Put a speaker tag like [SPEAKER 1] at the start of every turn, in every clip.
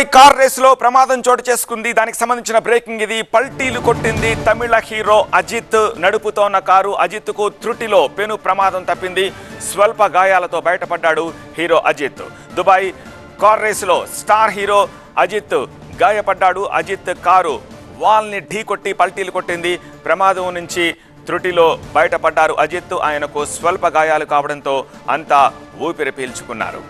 [SPEAKER 1] Dubai car రేసులో ప్రమాదం చోటు చేసుకుంది. దానికి సంబంధించిన బ్రేకింగ్ ఇది. పల్టీలు కొట్టింది తమిళ హీరో అజిత్. నడుపుతోన్న కారు అజిత్కు త్రుటిలో పెను ప్రమాదం తప్పింది. స్వల్ప గాయాలతో బయటపడ్డాడు హీరో అజిత్. దుబాయ్ కార్ రేసులో స్టార్ హీరో అజిత్ గాయపడ్డాడు. అజిత్ కారు వాల్ని ఢీకొట్టి పల్టీలు కొట్టింది. ప్రమాదం నుంచి త్రుటిలో బయటపడ్డారు అజిత్. ఆయనకు స్వల్ప గాయాలు కావడంతో అంతా ఊపిరి పీల్చుకున్నారు.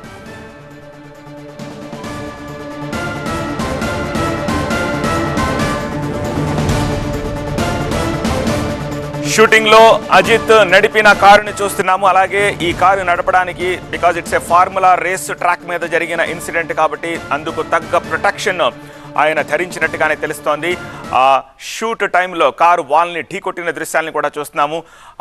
[SPEAKER 1] షూటింగ్ లో అజిత్ నడిపిన కారుని చూస్తున్నాము. అలాగే ఈ కారు నడపడానికి because it's a formula race track మీద జరిగిన ఇన్సిడెంట్ కాబట్టి అందుకు తగ్గ ప్రొటెక్షన్ ఆయన ధరించినట్టుగానే తెలుస్తోంది. ఆ షూట్ టైంలో కారు వాల్ని ఢీకొట్టిన దృశ్యాలను కూడా చూస్తున్నాము.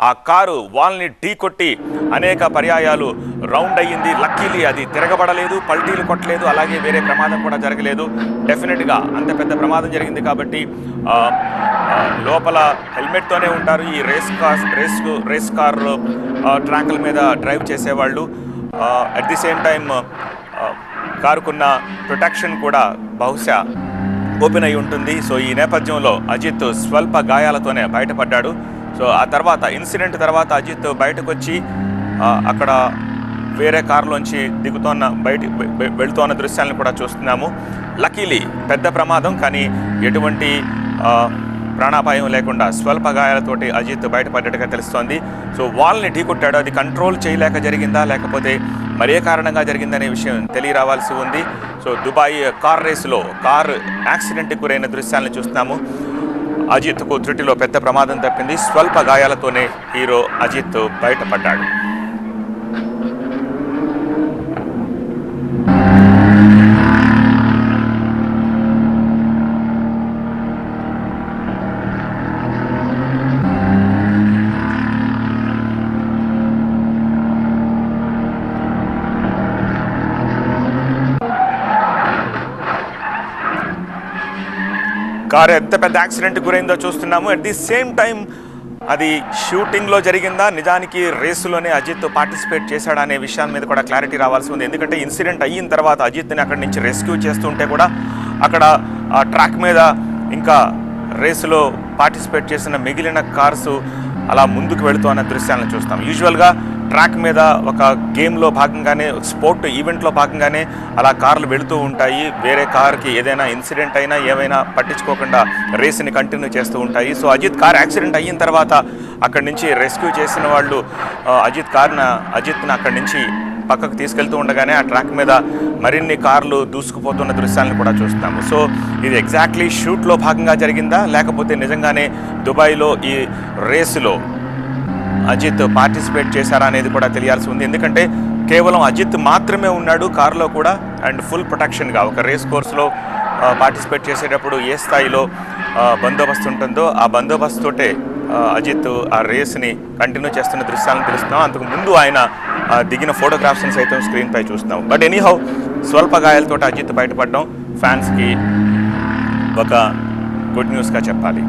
[SPEAKER 1] ఆ కారు వాల్ని ఢీకొట్టి అనేక పర్యాయాలు రౌండ్ అయ్యింది. లక్కీలీ అది తిరగబడలేదు, పల్టీలు కొట్టలేదు, అలాగే వేరే ప్రమాదం కూడా జరగలేదు. డెఫినెట్గా అంత పెద్ద ప్రమాదం జరిగింది కాబట్టి లోపల హెల్మెట్తోనే ఉంటారు ఈ రేస్ కార్ ట్రాక్ల మీద డ్రైవ్ చేసేవాళ్ళు. అట్ ది సేమ్ టైం కారుకున్న ప్రొటెక్షన్ కూడా బహుశా ఓపెన్ అయి ఉంటుంది. సో ఈ నేపథ్యంలో అజిత్ స్వల్ప గాయాలతోనే బయటపడ్డాడు. సో ఆ తర్వాత ఇన్సిడెంట్ తర్వాత అజిత్ బయటకు వచ్చి అక్కడ వేరే కారులోంచి వెళుతోన్న దృశ్యాలను కూడా చూస్తున్నాము. లక్కీలీ పెద్ద ప్రమాదం కానీ ఎటువంటి ప్రాణాపాయం లేకుండా స్వల్ప గాయాలతోటి అజిత్ బయటపడ్డట్టుగా తెలుస్తోంది. సో వాల్ని ఢీకొట్టాడు. అది కంట్రోల్ చేయలేక జరిగిందా లేకపోతే మరే కారణంగా జరిగిందనే విషయం తెలియరావాల్సి ఉంది. సో దుబాయ్ కార్ రేసులో కారు యాక్సిడెంట్కి గురైన దృశ్యాలను చూస్తున్నాము. అజిత్కు త్రుటిలో పెద్ద ప్రమాదం తప్పింది. స్వల్ప గాయాలతోనే హీరో అజిత్ బయటపడ్డాడు. కారు ఎంత పెద్ద యాక్సిడెంట్ గురైందో చూస్తున్నాము. అట్ ది సేమ్ టైం అది షూటింగ్లో జరిగిందా నిజానికి రేసులోనే అజిత్ పార్టిసిపేట్ చేశాడా అనే విషయాన్ని మీద కూడా క్లారిటీ రావాల్సి ఉంది. ఎందుకంటే ఇన్సిడెంట్ అయిన తర్వాత అజిత్ని అక్కడి నుంచి రెస్క్యూ చేస్తుంటే కూడా అక్కడ ట్రాక్ మీద ఇంకా రేసులో పార్టిసిపేట్ చేసిన మిగిలిన కార్సు అలా ముందుకు వెళుతూ అన్న దృశ్యాలను చూస్తాం. యూజువల్గా ట్రాక్ మీద ఒక గేమ్లో భాగంగానే స్పోర్ట్ ఈవెంట్లో భాగంగానే అలా కార్లు వెళుతూ ఉంటాయి. వేరే కార్కి ఏదైనా ఇన్సిడెంట్ అయినా ఏమైనా పట్టించుకోకుండా రేస్ని కంటిన్యూ చేస్తూ ఉంటాయి. సో అజిత్ కార్ యాక్సిడెంట్ అయిన తర్వాత అక్కడి నుంచి రెస్క్యూ చేసిన వాళ్ళు అజిత్ని అక్కడి నుంచి పక్కకు తీసుకెళ్తూ ఉండగానే ఆ ట్రాక్ మీద మరిన్ని కార్లు దూసుకుపోతున్న దృశ్యాలను కూడా చూస్తాము. సో ఇది ఎగ్జాక్ట్లీ షూట్లో భాగంగా జరిగిందా లేకపోతే నిజంగానే దుబాయ్లో ఈ రేసులో అజిత్ పార్టిసిపేట్ చేశారా అనేది కూడా తెలియాల్సి ఉంది. ఎందుకంటే కేవలం అజిత్ మాత్రమే ఉన్నాడు కారులో కూడా అండ్ ఫుల్ ప్రొటెక్షన్గా. ఒక రేస్ కోర్సులో పార్టిసిపేట్ చేసేటప్పుడు ఏ స్థాయిలో బందోబస్తు ఉంటుందో ఆ బందోబస్తుతోటే అజిత్ ఆ రేస్ని కంటిన్యూ చేస్తున్న దృశ్యాలను తెలుస్తున్నాం. అంతకు ముందు ఆయన దిగిన ఫోటోగ్రాఫ్స్ని సైతం స్క్రీన్పై చూస్తున్నాం. బట్ ఎనీహౌ స్వల్ప గాయాలతో అజిత్ బయటపడడం ఫ్యాన్స్కి ఒక గుడ్ న్యూస్గా చెప్పాలి.